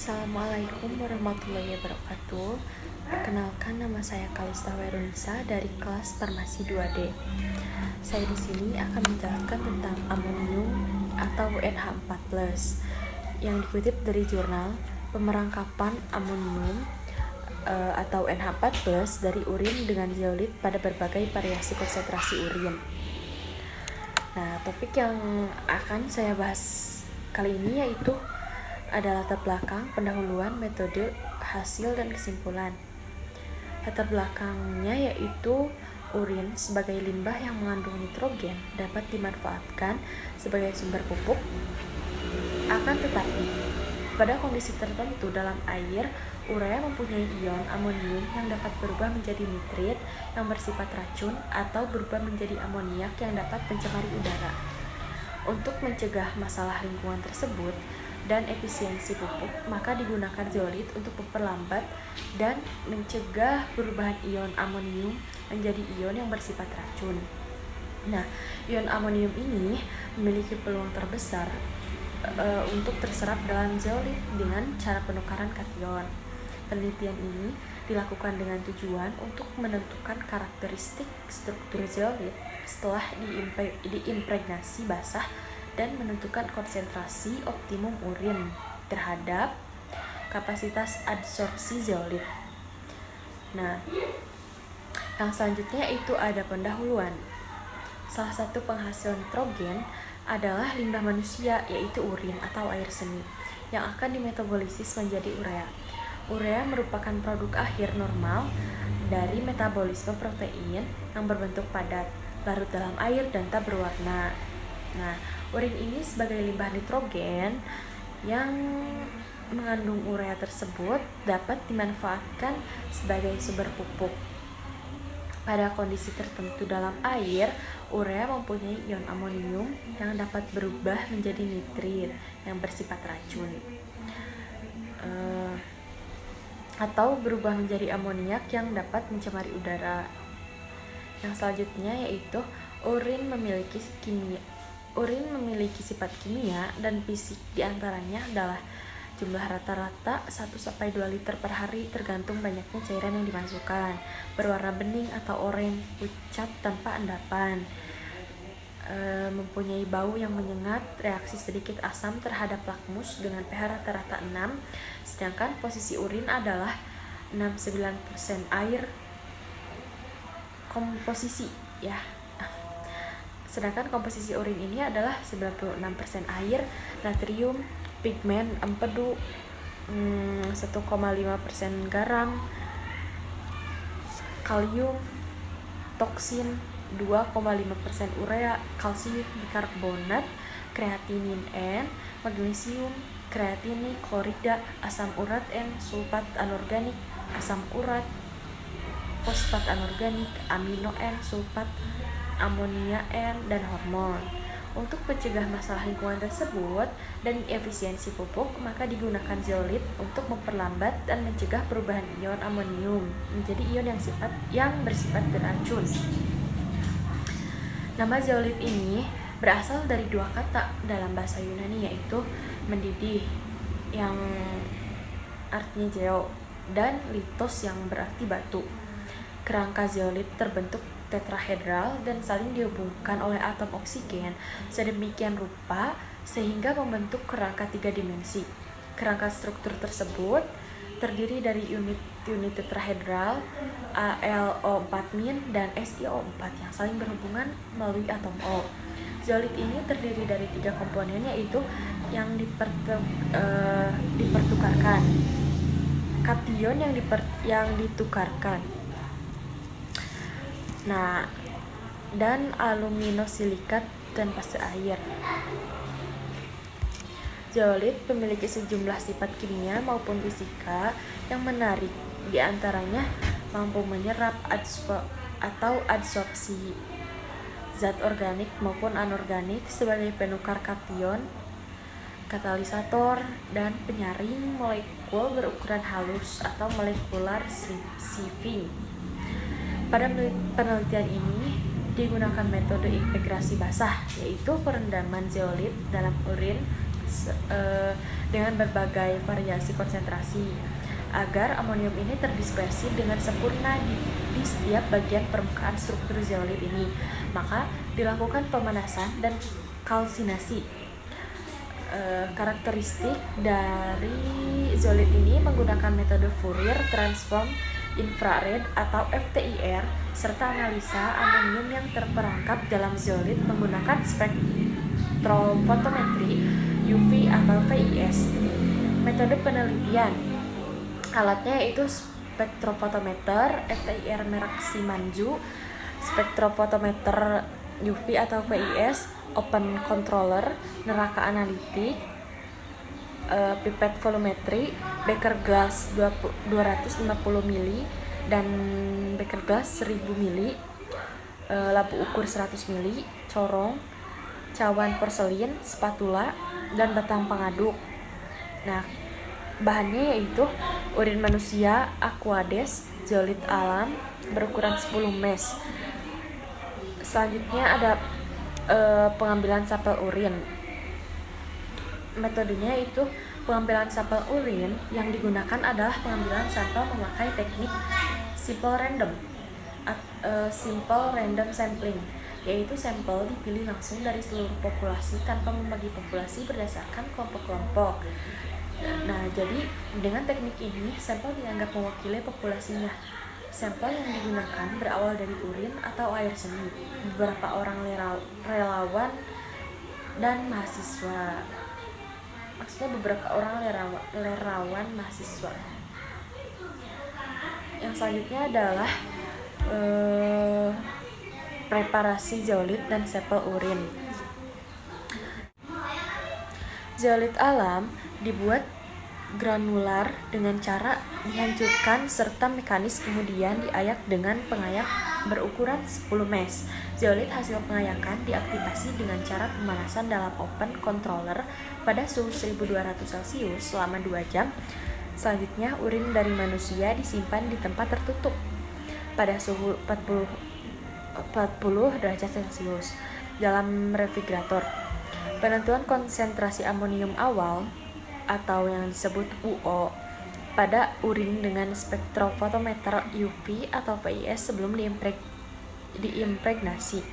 Assalamualaikum warahmatullahi wabarakatuh. Perkenalkan, nama saya Kalista Werunisa dari kelas Farmasi 2D. Saya di sini akan menjelaskan tentang amonium atau NH4+ yang dikutip dari jurnal Pemerangkapan Amonium atau NH4+ dari urin dengan zeolit pada berbagai variasi konsentrasi urin. Nah, topik yang akan saya bahas kali ini yaitu ada latar belakang, pendahuluan, metode, hasil, dan kesimpulan. Latar belakangnya yaitu urin sebagai limbah yang mengandung nitrogen dapat dimanfaatkan sebagai sumber pupuk. Akan tetapi, pada kondisi tertentu dalam air, urea mempunyai ion amonium yang dapat berubah menjadi nitrit yang bersifat racun atau berubah menjadi amoniak yang dapat mencemari udara. Untuk mencegah masalah lingkungan tersebut dan efisiensi pupuk, maka digunakan zeolit untuk memperlambat dan mencegah perubahan ion amonium menjadi ion yang bersifat racun. Nah, ion amonium ini memiliki peluang terbesar untuk terserap dalam zeolit dengan cara penukaran kation. Penelitian ini dilakukan dengan tujuan untuk menentukan karakteristik struktur zeolit setelah diimpregnasi basah dan menentukan konsentrasi optimum urin terhadap kapasitas adsorpsi zeolit. Nah, yang selanjutnya itu ada pendahuluan. Salah satu penghasil nitrogen adalah limbah manusia, yaitu urin atau air seni yang akan dimetabolisis menjadi urea. Urea merupakan produk akhir normal dari metabolisme protein yang berbentuk padat, larut dalam air, dan tak berwarna. Nah, urin ini sebagai limbah nitrogen yang mengandung urea tersebut dapat dimanfaatkan sebagai sumber pupuk. Pada kondisi tertentu dalam air, urea mempunyai ion amonium yang dapat berubah menjadi nitrit yang bersifat racun atau berubah menjadi amoniak yang dapat mencemari udara. Yang selanjutnya yaitu urin memiliki sifat kimia dan fisik, diantaranya adalah jumlah rata-rata 1-2 liter per hari tergantung banyaknya cairan yang dimasukkan, berwarna bening atau oranye pucat tanpa endapan, mempunyai bau yang menyengat, reaksi sedikit asam terhadap lakmus dengan pH rata-rata 6, sedangkan posisi urin adalah 69% air komposisi ya. Sedangkan komposisi urin ini adalah 96% air, natrium, pigmen, empedu, 1,5% garam, kalium, toksin, 2,5% urea, kalsium bikarbonat, kreatinin N, magnesium, kreatinin, klorida, asam urat N, sulfat anorganik, asam urat, fosfat anorganik, amino N, sulfat amonia N, dan hormon. Untuk mencegah masalah lingkungan tersebut dan efisiensi pupuk, maka digunakan zeolit untuk memperlambat dan mencegah perubahan ion amonium menjadi ion yang bersifat beracun. Nama zeolit ini berasal dari dua kata dalam bahasa Yunani, yaitu mendidih yang artinya zeo dan litos yang berarti batu. Kerangka zeolit terbentuk tetrahedral dan saling dihubungkan oleh atom oksigen sedemikian rupa sehingga membentuk kerangka 3 dimensi. Kerangka struktur tersebut terdiri dari unit tetrahedral AlO4- dan SiO4 yang saling berhubungan melalui atom O. Zeolit ini terdiri dari 3 komponen, yaitu yang dipertukarkan, kation yang ditukarkan, dan aluminosilikat dan fase air. Zeolit memiliki sejumlah sifat kimia maupun fisika yang menarik, diantaranya mampu menyerap atau adsorpsi zat organik maupun anorganik sebagai penukar kation, katalisator, dan penyaring molekul berukuran halus atau molekular sieving. Pada penelitian ini digunakan metode integrasi basah, yaitu perendaman zeolit dalam urin dengan berbagai variasi konsentrasi agar amonium ini terdispersi dengan sempurna di setiap bagian permukaan struktur zeolit ini. Maka dilakukan pemanasan dan kalsinasi. Karakteristik dari zeolit ini menggunakan metode Fourier transform infrared atau FTIR serta analisa amonium yang terperangkap dalam zeolit menggunakan spektrofotometri UV atau VIS. Metode penelitian alatnya yaitu spektrofotometer FTIR merek Simanju, spektrofotometer UV atau VIS, open controller, neraka analitik, pipet volumetri, Becker glass 250 ml dan Becker glass 1000 ml, labu ukur 100 ml, corong, cawan porselin, spatula, dan batang pengaduk. Nah, bahannya yaitu urin manusia aqueous zeolit alam berukuran 10 mesh. Selanjutnya ada pengambilan sampel urin. Metodenya itu pengambilan sampel urin yang digunakan adalah pengambilan sampel memakai teknik simple random sampling, yaitu sampel dipilih langsung dari seluruh populasi tanpa membagi populasi berdasarkan kelompok-kelompok. Nah, jadi dengan teknik ini sampel dianggap mewakili populasinya. Sampel yang digunakan berawal dari urin atau air seni, beberapa orang relawan dan mahasiswa. Maksudnya beberapa orang relawan mahasiswa. Yang selanjutnya adalah preparasi zeolit dan sampel urin. Zeolit alam dibuat granular dengan cara dihancurkan serta mekanis kemudian diayak dengan pengayak berukuran 10 mesh. Zeolit hasil pengayakan diaktifasi dengan cara pemanasan dalam open controller pada suhu 1200 Celcius selama 2 jam. Selanjutnya urin dari manusia disimpan di tempat tertutup pada suhu 40 derajat Celcius dalam refrigerator. Penentuan konsentrasi amonium awal atau yang disebut UO pada urin dengan spektrofotometer UV atau VIS sebelum diimpregnasi.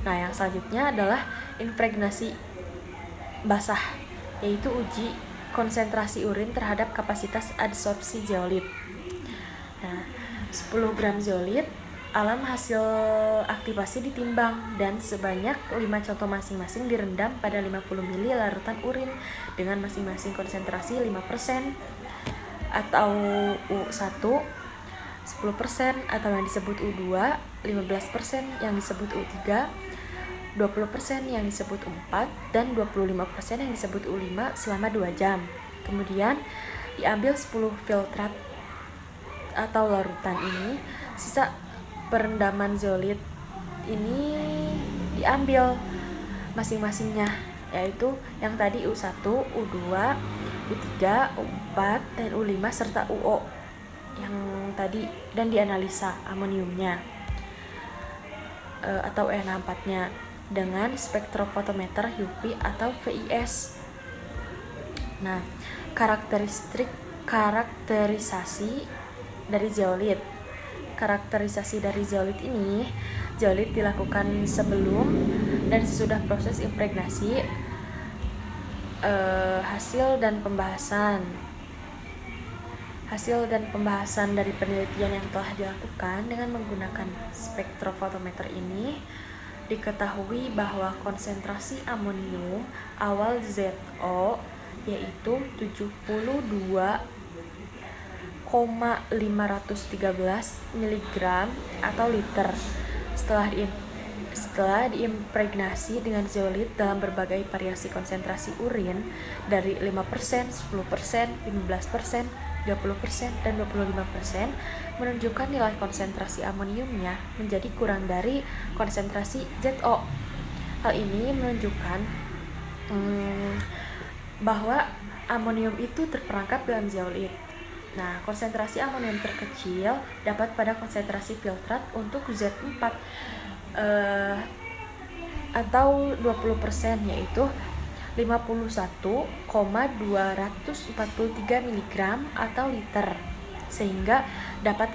Nah, yang selanjutnya adalah impregnasi basah, yaitu uji konsentrasi urin terhadap kapasitas adsorpsi zeolit. Nah, 10 gram zeolit alam hasil aktivasi ditimbang dan sebanyak 5 contoh masing-masing direndam pada 50 ml larutan urin dengan masing-masing konsentrasi 5% atau U1, 10% atau yang disebut U2, 15% yang disebut U3, 20% yang disebut U4, dan 25% yang disebut U5 selama 2 jam. Kemudian diambil 10 filtrat atau larutan ini. Sisa perendaman zeolit ini diambil masing-masingnya, yaitu yang tadi U1, U2, U3, U4, dan U5 serta UO yang tadi, dan dianalisa amoniumnya atau E64-nya dengan spektrofotometer UV atau VIS. Nah, karakterisasi dari zeolit. Karakterisasi dari zeolit ini, zeolit dilakukan sebelum dan sesudah proses impregnasi. Hasil dan pembahasan dari penelitian yang telah dilakukan dengan menggunakan spektrofotometer ini, diketahui bahwa konsentrasi amonium awal ZO yaitu 72,513 mg atau liter setelah diimpregnasi dengan zeolit dalam berbagai variasi konsentrasi urin dari 5%, 10%, 15%, 20%, dan 25%, menunjukkan nilai konsentrasi amoniumnya menjadi kurang dari konsentrasi ZO. Hal ini menunjukkan bahwa amonium itu terperangkap dalam zeolit. Nah, konsentrasi amonium terkecil dapat pada konsentrasi filtrat untuk Z4 atau 20%, yaitu 51,243 mg atau liter, sehingga didapat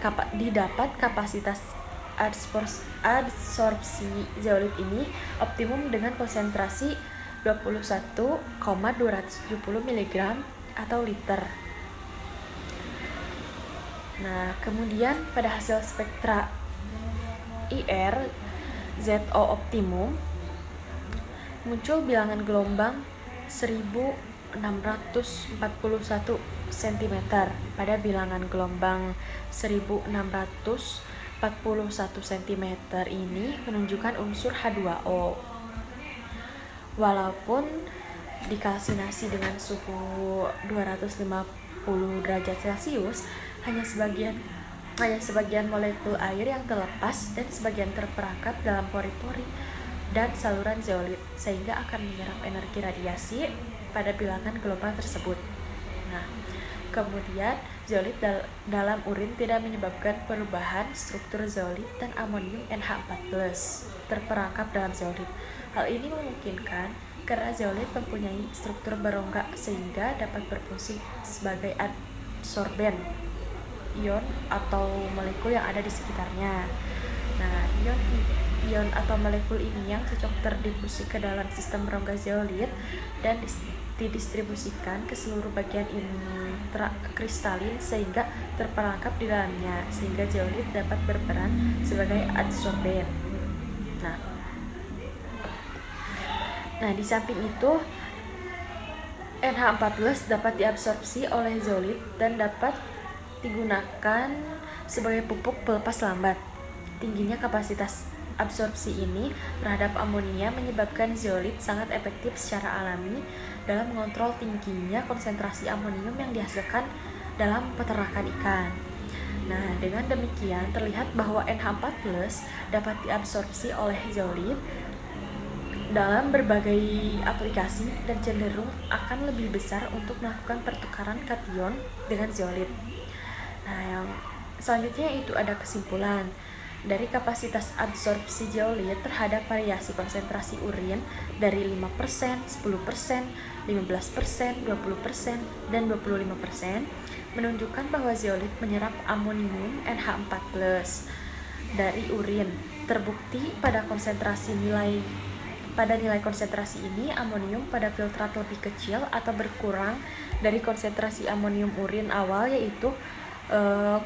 kapasitas adsorpsi zeolit ini optimum dengan konsentrasi 21,270 mg atau liter. Nah, kemudian pada hasil spektra IR ZO optimum muncul bilangan gelombang 1641 cm. Pada bilangan gelombang 1641 cm ini menunjukkan unsur H2O. Walaupun dikalsinasi dengan suhu 250 derajat Celcius, hanya sebagian molekul air yang terlepas dan sebagian terperangkap dalam pori-pori dan saluran zeolit, sehingga akan menyerap energi radiasi pada bilangan gelombang tersebut. Nah, kemudian zeolit dalam urin tidak menyebabkan perubahan struktur zeolit dan amonium NH4+ terperangkap dalam zeolit. Hal ini memungkinkan karena zeolit mempunyai struktur berongga sehingga dapat berfungsi sebagai adsorben ion atau molekul yang ada di sekitarnya. Nah, ion atau molekul ini yang cocok terdistribusi ke dalam sistem rongga zeolit dan didistribusikan ke seluruh bagian intrakristalin sehingga terperangkap di dalamnya, sehingga zeolit dapat berperan sebagai adsorben. Nah, di samping itu NH4+ dapat diabsorpsi oleh zeolit dan dapat digunakan sebagai pupuk pelepas lambat. Tingginya kapasitas absorpsi ini terhadap amonia menyebabkan zeolit sangat efektif secara alami dalam mengontrol tingginya konsentrasi amonium yang dihasilkan dalam peternakan ikan. Nah, dengan demikian terlihat bahwa NH4+ dapat diabsorpsi oleh zeolit dalam berbagai aplikasi dan cenderung akan lebih besar untuk melakukan pertukaran kation dengan zeolit. Nah, yang selanjutnya itu ada kesimpulan dari kapasitas absorpsi zeolit terhadap variasi konsentrasi urin dari 5%, 10%, 15%, 20%, dan 25% menunjukkan bahwa zeolit menyerap amonium NH4+ dari urin. Terbukti pada nilai konsentrasi ini, amonium pada filtrat lebih kecil atau berkurang dari konsentrasi amonium urin awal, yaitu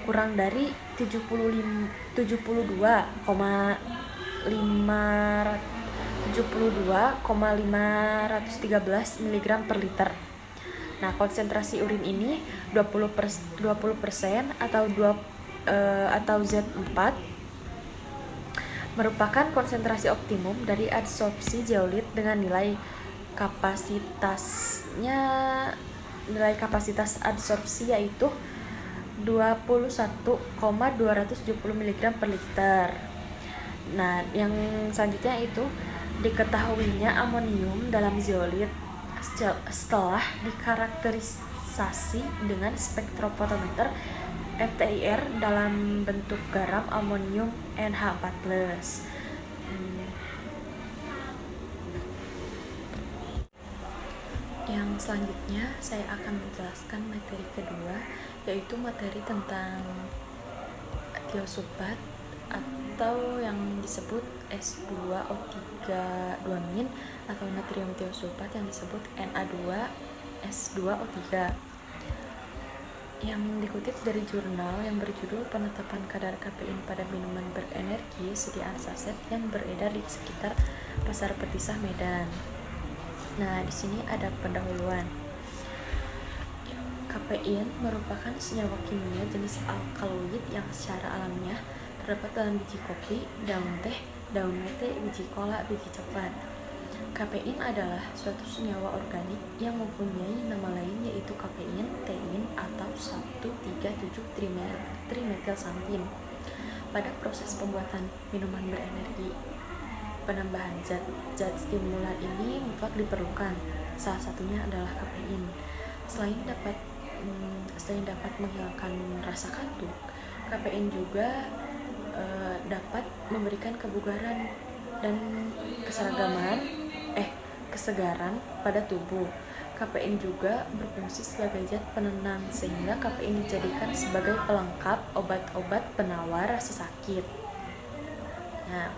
kurang dari 72,513 mg per liter. Nah, konsentrasi urin ini 20% atau Z4 merupakan konsentrasi optimum dari adsorpsi zeolit dengan nilai kapasitas adsorpsi yaitu 21,270 mg per liter. Nah, yang selanjutnya itu diketahuinya amonium dalam zeolit setelah dikarakterisasi dengan spektrofotometer FTIR dalam bentuk garam amonium NH4+. Yang selanjutnya saya akan menjelaskan materi kedua, yaitu materi tentang tiosulfat atau yang disebut S2O3 atau natrium tiosulfat yang disebut Na2S2O3, yang dikutip dari jurnal yang berjudul Penetapan Kadar Kafein pada Minuman Berenergi Sediaan Saset yang beredar di sekitar Pasar Petisah Medan. Nah, di sini ada pendahuluan. Kafein merupakan senyawa kimia jenis alkaloid yang secara alamiah terdapat dalam biji kopi, daun teh, daun mete, biji kola, biji coklat. Kafein adalah suatu senyawa organik yang mempunyai nama lain yaitu kafein, tein, atau 1,3,7-trimetylxanthin. Pada proses pembuatan minuman berenergi, penambahan zat stimulan ini mutlak diperlukan. Salah satunya adalah kafein. Selain dapat menghilangkan rasa kantuk, kafein juga dapat memberikan kebugaran dan kesegaran pada tubuh. Kafein juga berfungsi sebagai zat penenang, sehingga kafein dijadikan sebagai pelengkap obat-obat penawar rasa sakit. Nah,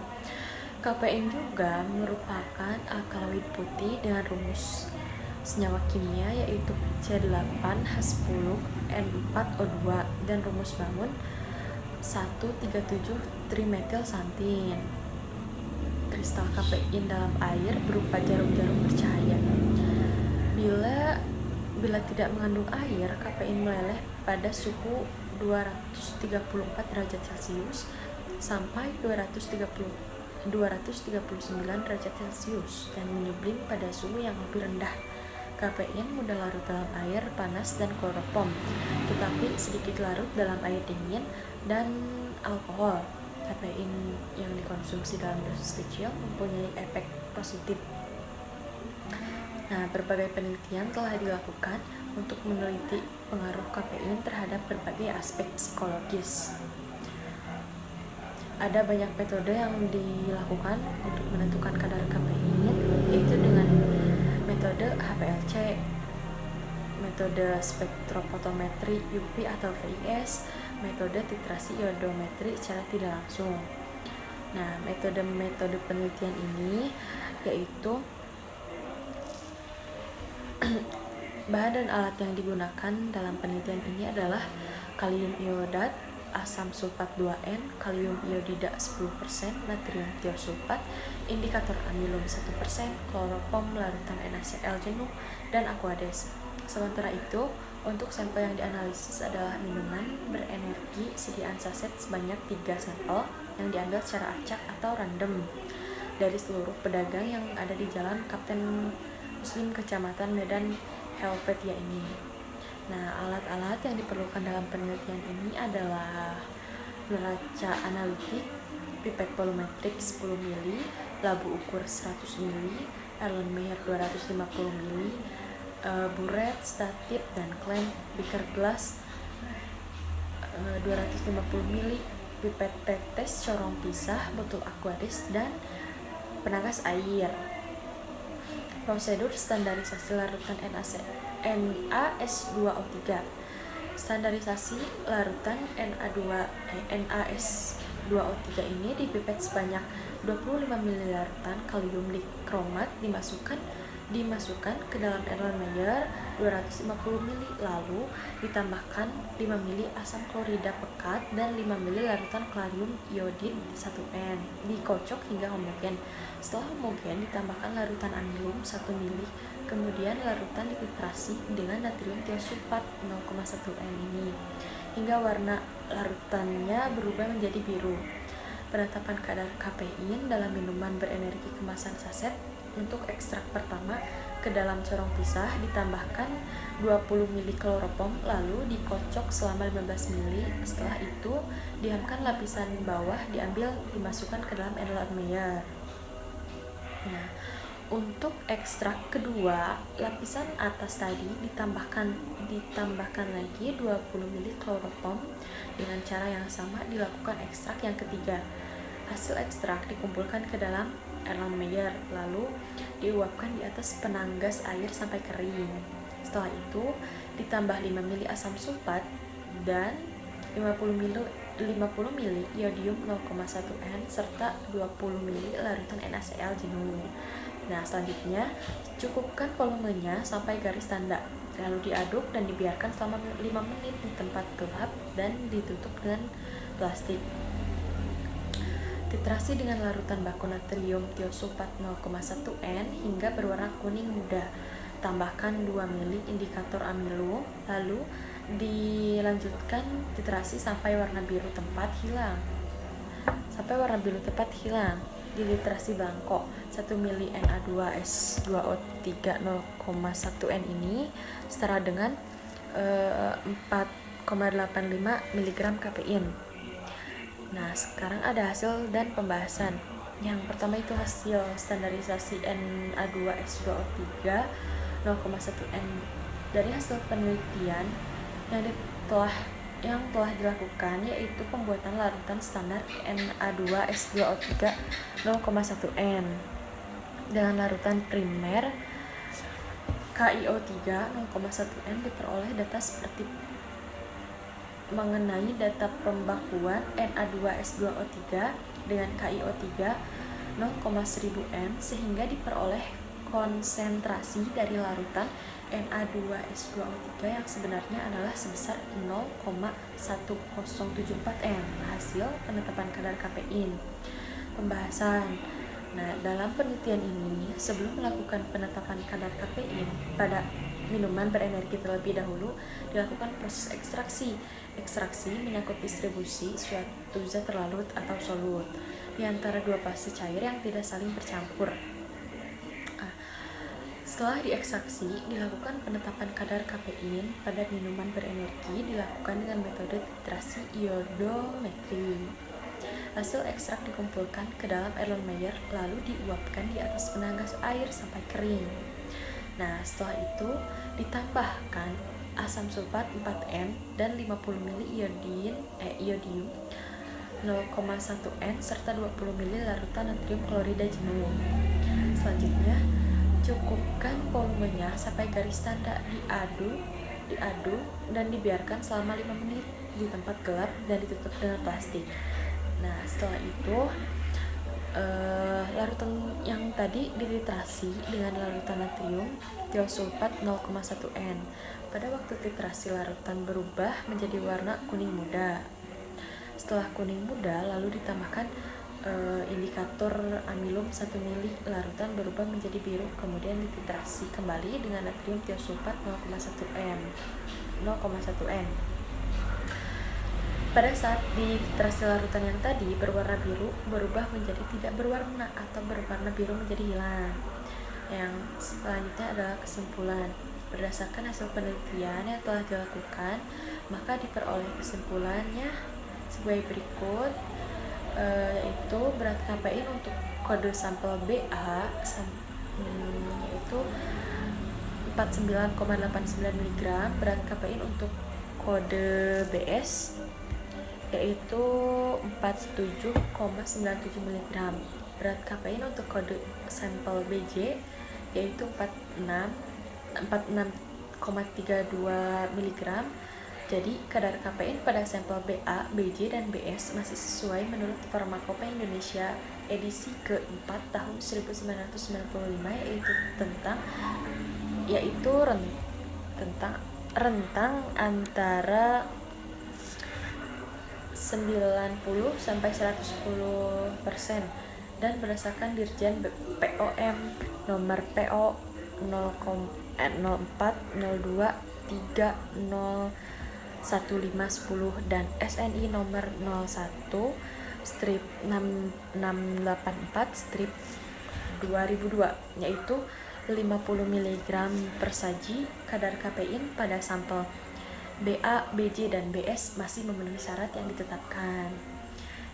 kafein juga merupakan alkaloid putih dengan rumus senyawa kimia yaitu C8H10N4O2 dan rumus bangun 1,37-trimethylxanthin. Kristal kafein dalam air berupa jarum-jarum bercahaya. Bila tidak mengandung air, kafein meleleh pada suhu 234 derajat Celcius sampai 239 derajat Celcius dan menyublim pada suhu yang lebih rendah. Kafein mudah larut dalam air panas dan kloroform, tetapi sedikit larut dalam air dingin dan alkohol. Kafein yang dikonsumsi dalam dosis kecil mempunyai efek positif. Nah, berbagai penelitian telah dilakukan untuk meneliti pengaruh kafein terhadap berbagai aspek psikologis. Ada banyak metode yang dilakukan untuk menentukan kadar kafein, yaitu dengan metode HPLC, metode spektrofotometri UV atau VIS, metode titrasi iodometri secara tidak langsung. Nah, metode penelitian ini yaitu bahan dan alat yang digunakan dalam penelitian ini adalah kalium iodat, asam sulfat 2N, kalium iodida 10%, natrium tiosulfat, indikator amilum 1%, kloroform larutan NaCl jenuh, dan Aquades. Sementara itu, untuk sampel yang dianalisis adalah minuman berenergi sediaan saset sebanyak 3 sampel yang diambil secara acak atau random dari seluruh pedagang yang ada di Jalan Kapten Muslim Kecamatan Medan Helvetia ini. Nah, alat-alat yang diperlukan dalam penelitian ini adalah neraca analitik, pipet volumetrik 10 ml, labu ukur 100 ml, Erlenmeyer 250 ml, buret, statip, dan klem, beaker gelas 250 ml, pipet tetes, corong pisah, botol Aquades, dan penagas air. Prosedur standarisasi larutan NaS2O3. Standarisasi larutan NaS2O3 ini dipipet sebanyak 25 ml larutan kalium dikromat dimasukkan ke dalam Erlenmeyer 250 ml, lalu ditambahkan 5 ml asam klorida pekat dan 5 ml larutan kalium iodid 1N, dikocok hingga homogen. Setelah homogen, ditambahkan larutan amilum 1 ml, kemudian larutan dititrasi dengan natrium tiosulfat 0,1N ini hingga warna larutannya berubah menjadi biru. Penetapan kadar kafein dalam minuman berenergi kemasan saset. Untuk ekstrak pertama, ke dalam corong pisah ditambahkan 20 ml kloroform, lalu dikocok selama 15 ml. Setelah itu, diamkan lapisan bawah dimasukkan ke dalam Erlenmeyer. Nah, untuk ekstrak kedua, lapisan atas tadi ditambahkan lagi 20 ml kloroform. Dengan cara yang sama dilakukan ekstrak yang ketiga. Hasil ekstrak dikumpulkan ke dalam Erlenmeyer, lalu diuapkan di atas penanggas air sampai kering. Setelah itu, ditambah 5 ml asam sulfat dan 50 ml iodium 0,1N serta 20 ml larutan NaCl jenuh. Nah, selanjutnya cukupkan volumenya sampai garis tanda, lalu diaduk dan dibiarkan selama 5 menit di tempat gelap dan ditutup dengan plastik. Titrasi dengan larutan baku natrium tiosulfat 0,1N hingga berwarna kuning muda. Tambahkan 2 ml indikator amilum, lalu dilanjutkan titrasi sampai warna biru tempat hilang. Dititrasi blanko 1 ml Na2S2O3 0,1N ini setara dengan 4,85 mg kafein. Nah, sekarang ada hasil dan pembahasan. Yang pertama itu hasil standarisasi Na2S2O3 0,1N. Dari hasil penelitian yang telah dilakukan yaitu pembuatan larutan standar Na2S2O3 0,1N. Dengan larutan primer KiO3 0,1 N diperoleh data seperti mengenai data pembakuan Na2S2O3 dengan KiO3 0,1000 N sehingga diperoleh konsentrasi dari larutan Na2S2O3 yang sebenarnya adalah sebesar 0,1074 N. Hasil penetapan kadar kafein. Pembahasan. Nah, dalam penelitian ini, sebelum melakukan penetapan kadar kafein pada minuman berenergi terlebih dahulu, dilakukan proses ekstraksi. Ekstraksi menyangkut distribusi suatu zat terlarut atau solut di antara dua fase cair yang tidak saling bercampur. Setelah diekstraksi, dilakukan penetapan kadar kafein pada minuman berenergi dilakukan dengan metode titrasi iodometri. Hasil ekstrak dikumpulkan ke dalam Erlenmeyer lalu diuapkan di atas penagas air sampai kering. Nah, setelah itu ditambahkan asam sulfat 4N dan 50 ml iodium 0,1 N serta 20 ml larutan natrium klorida jenuh. Selanjutnya, cukupkan volumenya sampai garis tanda, diaduk dan dibiarkan selama 5 menit di tempat gelap dan ditutup dengan plastik. Nah, setelah itu larutan yang tadi dititrasi dengan larutan natrium tiosulfat 0,1 N. Pada waktu titrasi larutan berubah menjadi warna kuning muda. Setelah kuning muda lalu ditambahkan indikator amilum 1 mili, larutan berubah menjadi biru, kemudian dititrasi kembali dengan natrium tiosulfat 0,1 N. Pada saat dititrasi larutan yang tadi berwarna biru berubah menjadi tidak berwarna atau berwarna biru menjadi hilang. Yang selanjutnya adalah kesimpulan. Berdasarkan hasil penelitian yang telah dilakukan, maka diperoleh kesimpulannya sebagai berikut, yaitu berat kafein untuk kode sampel BA yaitu 49,89 mg, berat kafein untuk kode BS yaitu 47,97 mg, berat kafein untuk kode sampel BJ yaitu 46,32 mg. Jadi, kadar kafein pada sampel BA, BJ, dan BS masih sesuai menurut Farmakope Indonesia edisi ke-4 tahun 1995 yaitu rentang antara 90 sampai 110% dan berdasarkan Dirjen POM nomor PO 0402301510 dan SNI nomor 01-684-2002 yaitu 50 mg per saji. Kadar kafein pada sampel BA, BJ, dan BS masih memenuhi syarat yang ditetapkan.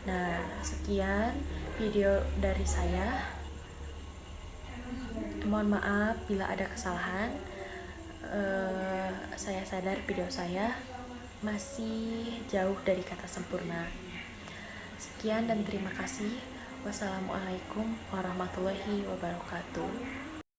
Nah, sekian video dari saya. Mohon maaf bila ada kesalahan. Saya sadar video saya masih jauh dari kata sempurna. Sekian dan terima kasih. Wassalamualaikum warahmatullahi wabarakatuh.